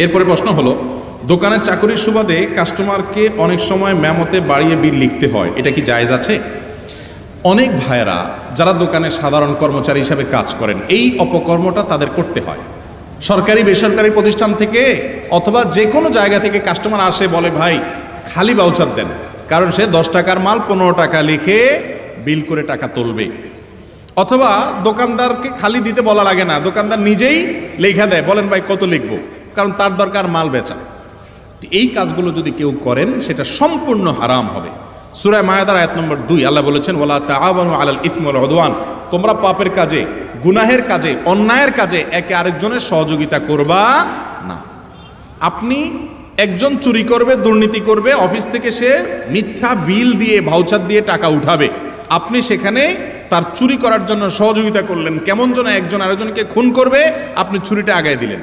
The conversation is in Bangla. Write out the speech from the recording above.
এরপরে প্রশ্ন হলো, দোকানের চাকরির সুবাদে কাস্টমারকে অনেক সময় মেমোতে বাড়িয়ে বিল লিখতে হয়, এটা কি জায়েজ আছে? অনেক ভাইয়েরা যারা দোকানে সাধারণ কর্মচারী হিসাবে কাজ করেন, এই অপকর্মটা তাদের করতে হয়। সরকারি বেসরকারি প্রতিষ্ঠান থেকে অথবা যে কোনো জায়গা থেকে কাস্টমার আসে, বলে ভাই খালি ভাউচার দেন, কারণ সে 10 টাকার মাল 15 টাকা লিখে বিল করে টাকা তুলবে। অথবা দোকানদারকে খালি দিতে বলা লাগে না, দোকানদার নিজেই লেখা দেয়, বলেন ভাই কত লিখবো, কারণ তার দরকার মাল বেচা। এই কাজগুলো যদি কেউ করেন সেটা সম্পূর্ণ হারাম হবে। সূরা মায়েদার আয়াত নম্বর 2 আল্লাহ বলেছেন, ওয়ালা তাআওয়ানু আলাল ইসমি ওয়াল উদওয়ান, তোমরা পাপের কাজে, গুনাহের কাজে, অন্যায়ের কাজে একে আরেকজনের সহযোগিতা করবা না। আপনি একজন চুরি করবে, দুর্নীতি করবে, অফিস থেকে সে মিথ্যা বিল দিয়ে ভাউচার দিয়ে টাকা উঠাবে, আপনি সেখানে তার চুরি করার জন্য সহযোগিতা করলেন। কেমন যেন একজন আরেকজনকে খুন করবে, আপনি ছুরিটা আগায় দিলেন।